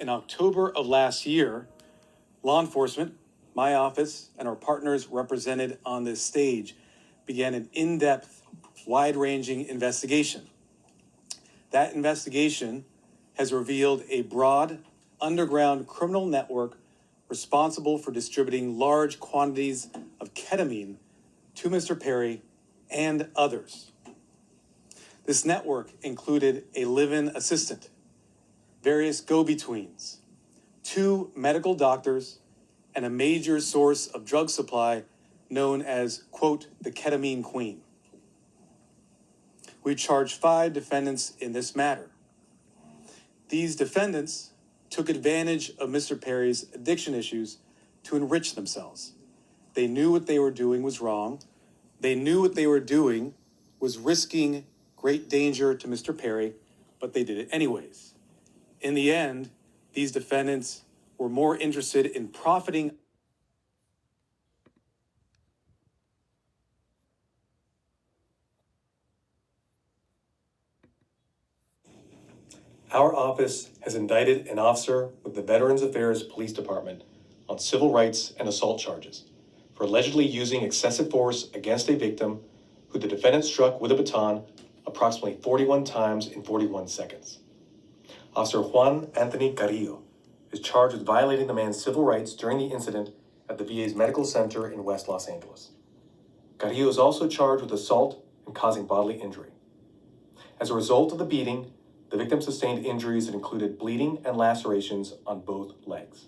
In October of last year, law enforcement, my office, and our partners represented on this stage began an in-depth, wide-ranging investigation. That investigation has revealed a broad, underground criminal network responsible for distributing large quantities of ketamine to Mr. Perry and others. This network included a live-in assistant, various go-betweens, 2 medical doctors, and a major source of drug supply known as, quote, the ketamine queen. We charged 5 defendants in this matter. These defendants took advantage of Mr. Perry's addiction issues to enrich themselves. They knew what they were doing was wrong. They knew what they were doing was risking great danger to Mr. Perry, but they did it anyways. In the end, these defendants were more interested in profiting. Our office has indicted an officer with the Veterans Affairs Police Department on civil rights and assault charges for allegedly using excessive force against a victim who the defendant struck with a baton approximately 41 times in 41 seconds. Officer Juan Anthony Carrillo is charged with violating the man's civil rights during the incident at the VA's medical center in West Los Angeles. Carrillo is also charged with assault and causing bodily injury. As a result of the beating, the victim sustained injuries that included bleeding and lacerations on both legs.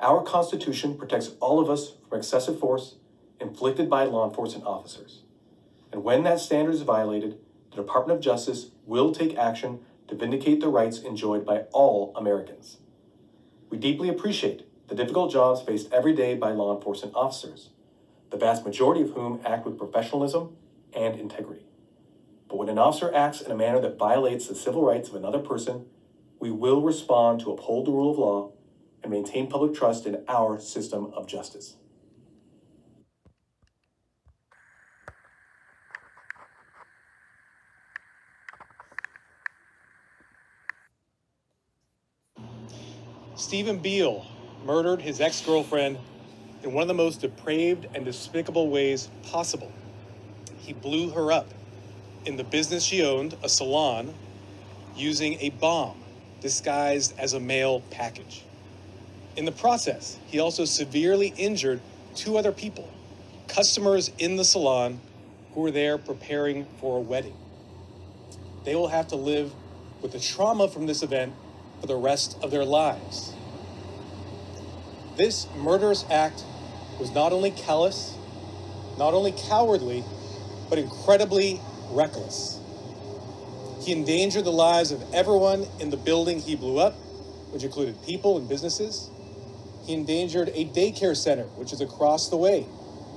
Our Constitution protects all of us from excessive force inflicted by law enforcement officers. And when that standard is violated, the Department of Justice will take action to vindicate the rights enjoyed by all Americans. We deeply appreciate the difficult jobs faced every day by law enforcement officers, the vast majority of whom act with professionalism and integrity. But when an officer acts in a manner that violates the civil rights of another person, we will respond to uphold the rule of law and maintain public trust in our system of justice. Stephen Beale murdered his ex-girlfriend in one of the most depraved and despicable ways possible. He blew her up in the business she owned, a salon, using a bomb disguised as a mail package. In the process, he also severely injured 2 other people, customers in the salon who were there preparing for a wedding. They will have to live with the trauma from this event for the rest of their lives. This murderous act was not only callous, not only cowardly, but incredibly reckless. He endangered the lives of everyone in the building he blew up, which included people and businesses. He endangered a daycare center, which is across the way,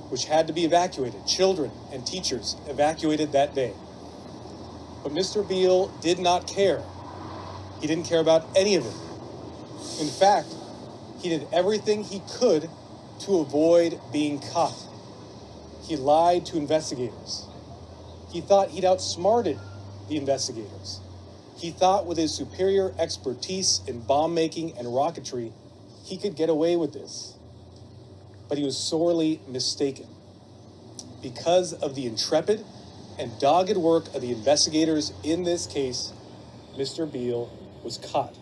which had to be evacuated. Children and teachers evacuated that day. But Mr. Beale did not care. He didn't care about any of it. In fact, he did everything he could to avoid being caught. He lied to investigators. He thought he'd outsmarted the investigators. He thought with his superior expertise in bomb making and rocketry, he could get away with this. But he was sorely mistaken. Because of the intrepid and dogged work of the investigators in this case, Mr. Beale was caught.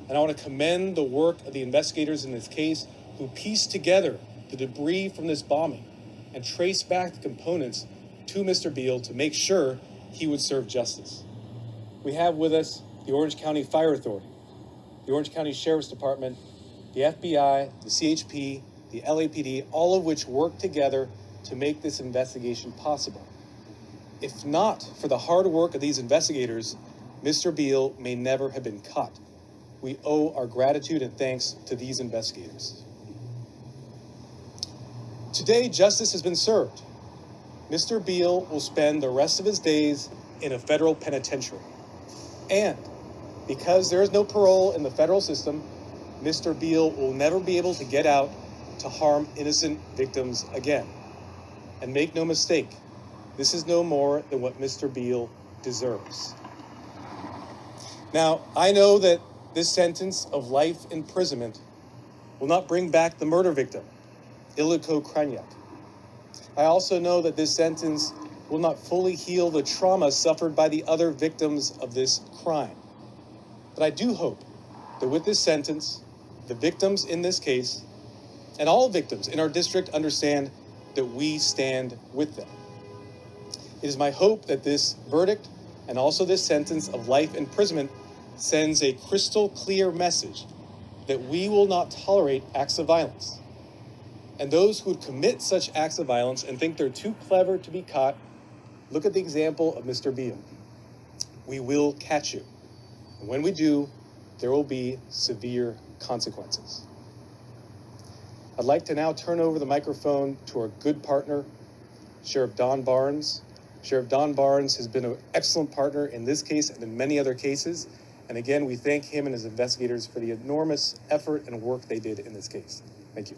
And I want to commend the work of the investigators in this case who pieced together the debris from this bombing and traced back the components to Mr. Beale to make sure he would serve justice. We have with us the Orange County Fire Authority, the Orange County Sheriff's Department, the FBI, the CHP, the LAPD, all of which work together to make this investigation possible. If not for the hard work of these investigators, Mr. Beale may never have been caught. We owe our gratitude and thanks to these investigators. Today, justice has been served. Mr. Beale will spend the rest of his days in a federal penitentiary. And because there is no parole in the federal system, Mr. Beale will never be able to get out to harm innocent victims again. And make no mistake, this is no more than what Mr. Beale deserves. Now, I know that this sentence of life imprisonment will not bring back the murder victim, Iliko Krajniak. I also know that this sentence will not fully heal the trauma suffered by the other victims of this crime. But I do hope that with this sentence, the victims in this case, and all victims in our district, understand that we stand with them. It is my hope that this verdict and also this sentence of life imprisonment sends a crystal clear message that we will not tolerate acts of violence. And those who would commit such acts of violence and think they're too clever to be caught, look at the example of Mr. Beal. We will catch you. And when we do, there will be severe consequences. I'd like to now turn over the microphone to our good partner, Sheriff Don Barnes. Sheriff Don Barnes has been an excellent partner in this case and in many other cases. And again, we thank him and his investigators for the enormous effort and work they did in this case. Thank you.